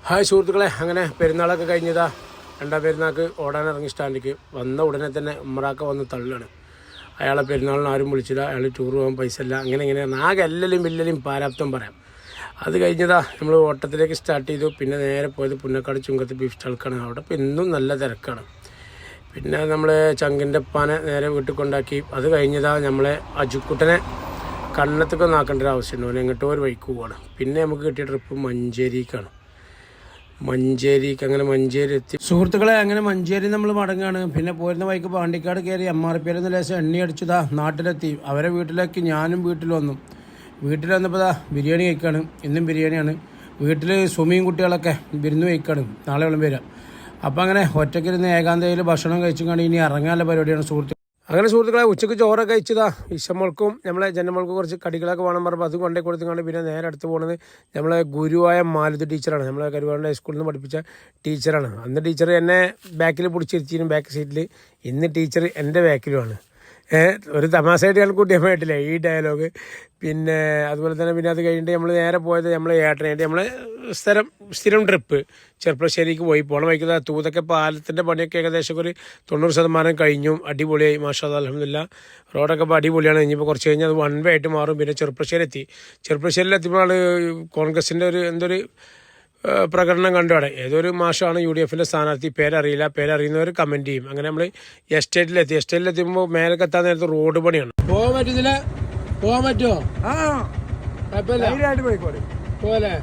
Hi സുഹൃത്തുക്കളെ, അങ്ങനെ പെരുന്നാളൊക്കെ കഴിഞ്ഞതാ. രണ്ടാം പെരുന്നാൾക്ക് ഓടാനിറങ്ങി സ്റ്റാൻഡിലേക്ക് വന്ന ഉടനെ തന്നെ ഉമ്മറാക്ക വന്ന് തള്ളുകയാണ്. അയാളെ പെരുന്നാളിന് ആരും വിളിച്ചില്ല, അയാൾ ടൂർ പോകാൻ പൈസ ഇല്ല, അങ്ങനെ ആകെ എല്ലലും പാരാപ്തം പറയാം. അത് കഴിഞ്ഞതാ നമ്മൾ ഓട്ടത്തിലേക്ക് സ്റ്റാർട്ട് ചെയ്തു. പിന്നെ നേരെ പോയത് പുന്നക്കാട് ചുങ്കത്ത് ബീഫ് സ്റ്റാൾക്കാണ്. അവിടെ ഇപ്പോൾ ഇന്നും നല്ല തിരക്കാണ്. പിന്നെ നമ്മൾ ചങ്കിൻ്റെ പാനെ നേരെ വീട്ടിൽ കൊണ്ടാക്കി. അത് കഴിഞ്ഞതാ നമ്മളെ അജുക്കുട്ടനെ കണ്ണത്തൊക്കെ നാക്കേണ്ട ഒരു ആവശ്യമുണ്ട്. അവൻ എങ്ങോട്ടോ ഒരു വഴിക്ക് പോവാണ്. പിന്നെ നമുക്ക് കിട്ടിയ ട്രിപ്പ് മഞ്ചേരിക്കാണ്. അങ്ങനെ മഞ്ചേരി എത്തി സുഹൃത്തുക്കളെ. അങ്ങനെ മഞ്ചേരി നമ്മൾ മടങ്ങുകയാണ്. പിന്നെ പോരുന്ന വഴിക്ക് പാണ്ടിക്കാട് കയറി MRP ലേശം എണ്ണി അടിച്ചതാ നാട്ടിലെത്തി. അവരെ വീട്ടിലേക്ക് ഞാനും വീട്ടിൽ വന്നപ്പോൾ ബിരിയാണി കഴിക്കുകയാണ്. ഇന്നും ബിരിയാണിയാണ്. വീട്ടിൽ സുമിയും കുട്ടികളൊക്കെ വിരുന്ന് കഴിക്കുകയാണ്. നാളെ വിളമ്പേരാം. അപ്പോൾ അങ്ങനെ ഒറ്റയ്ക്കിരുന്ന് ഏകാന്തയിൽ ഭക്ഷണം കഴിച്ചുകൊണ്ട് ഇനി ഇറങ്ങാനുള്ള പരിപാടിയാണ് സുഹൃത്തുക്കൾ. അങ്ങനെ സുഹൃത്തുക്കളെ, ഉച്ചയ്ക്ക് ചോറൊക്കെ കഴിച്ചതാ. ഇഷമോൾക്കും നമ്മളെ ജനമോൾക്കും കുറച്ച് കടികളൊക്കെ വേണം പറഞ്ഞപ്പോൾ അത് കൊണ്ടേ കൊടുത്തുകൊണ്ട് പിന്നെ നേരെ അടുത്ത് പോകുന്നത് നമ്മളെ ഗുരുവായ മാലുതി ടീച്ചറാണ്. നമ്മളെ കരുവാണ്ട് ഹൈസ്കൂളിൽ നിന്ന് പഠിപ്പിച്ച ടീച്ചറാണ്. അന്ന് ടീച്ചർ എന്നെ ബാക്കിൽ പിടിച്ചിരുത്തിയും ബാക്ക് സീറ്റിൽ. ഇന്ന് ടീച്ചർ എൻ്റെ ബാക്കിലുമാണ്. ഒരു തമാശയായിട്ട് ഞാൻ കൂട്ടിയാൽ പോയിട്ടില്ല ഈ ഡയലോഗ്. പിന്നെ അതുപോലെ തന്നെ പിന്നെ അത് കഴിഞ്ഞിട്ട് നമ്മൾ നേരെ പോയത് നമ്മളെ ഏട്ടനായിട്ട് നമ്മളെ സ്ഥിരം ട്രിപ്പ് ചെർപ്പളശ്ശേരിക്ക് പോണ വൈക്കുന്ന തൂതൊക്കെ പാലത്തിൻ്റെ പണിയൊക്കെ ഏകദേശം ഒരു 90% കഴിഞ്ഞു. അടിപൊളിയായി, മാഷാ അല്ലാഹ്, അൽഹംദുലില്ലാഹ്. റോഡൊക്കെ ഇപ്പോൾ അടിപൊളിയാണ്. ഇനിയിപ്പോൾ കുറച്ച് കഴിഞ്ഞാൽ അത് 1 വേ ആയിട്ട് മാറും. പിന്നെ ചെർപ്പളശ്ശേരിയിലെത്തിയപ്പോഴാണ് കോൺഗ്രസിൻ്റെ എന്തൊരു പ്രകടനം കണ്ടു. അവിടെ ഏതൊരു മാഷമാണ് UDF സ്ഥാനാർത്ഥി, പേരറിയുന്നവർ കമൻറ്റ് ചെയ്യും. അങ്ങനെ നമ്മൾ എസ്റ്റേറ്റിലെത്തിയപ്പോൾ മേലൊക്കെ എത്താൻ നേരത്തെ റോഡ് പണിയാണ്. പോകാൻ പറ്റുമോ? പോലെ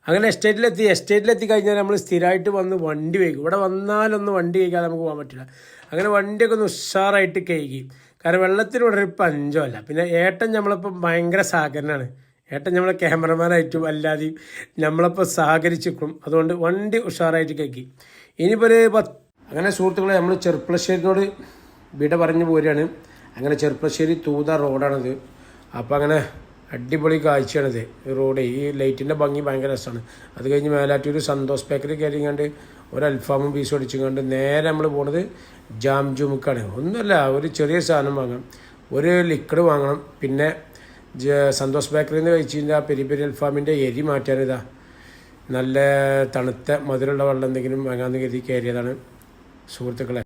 അങ്ങനെ എസ്റ്റേറ്റിലെത്തി കഴിഞ്ഞാൽ നമ്മൾ സ്ഥിരമായിട്ട് വന്ന് വണ്ടി വയ്ക്കും. ഇവിടെ വന്നാലൊന്നും വണ്ടി കഴിക്കാതെ നമുക്ക് പോകാൻ പറ്റില്ല. അങ്ങനെ വണ്ടിയൊക്കെ ഒന്ന് ഉഷാറായിട്ട് കഴുകി. കാരണം വെള്ളത്തിന് ഇവിടെ ഒരു പഞ്ചമല്ല. പിന്നെ ഏട്ടൻ നമ്മളിപ്പോൾ ഭയങ്കര സഹകരണമാണ്. ഏട്ടൻ നമ്മളെ ക്യാമറമാനായിട്ടും അല്ലാതെയും നമ്മളിപ്പോൾ സഹകരിച്ചിരിക്കും. അതുകൊണ്ട് വണ്ടി ഉഷാറായിട്ട് കഴുകി. ഇനിയിപ്പോൾ അങ്ങനെ സുഹൃത്തുക്കളെ, നമ്മൾ ചെർപ്പളശ്ശേരിയോട് വിട പറഞ്ഞു പോരുകയാണ്. അങ്ങനെ ചെർപ്പളശ്ശേരി തൂത റോഡാണത്. അപ്പോൾ അങ്ങനെ അടിപൊളി കാഴ്ചയാണിത്. ഈ റോഡ്, ഈ ലൈറ്റിൻ്റെ ഭംഗി ഭയങ്കര രസമാണ്. അത് കഴിഞ്ഞ് മേലാറ്റൂർ സന്തോഷ് ബേക്കറി കയറിങ്ങാണ്ട് ഒരു അൽഫാമും പീസും അടിച്ചുകൊണ്ട് നേരെ നമ്മൾ പോണത് ജാം ജുമുക്കാണ്. ഒന്നുമല്ല, ഒരു ചെറിയ സാധനം വാങ്ങാം, ഒരു ലിക്വിഡ് വാങ്ങണം. പിന്നെ സന്തോഷ് ബേക്കറിയിൽ നിന്ന് കഴിച്ചിട്ട് ആ പെരി അൽഫാമിൻ്റെ എരി മാറ്റാനിതാ നല്ല തണുത്ത മധുരമുള്ള വെള്ളം എന്തെങ്കിലും വാങ്ങാമെന്ന് കരുതി കയറിയതാണ് സുഹൃത്തുക്കളെ.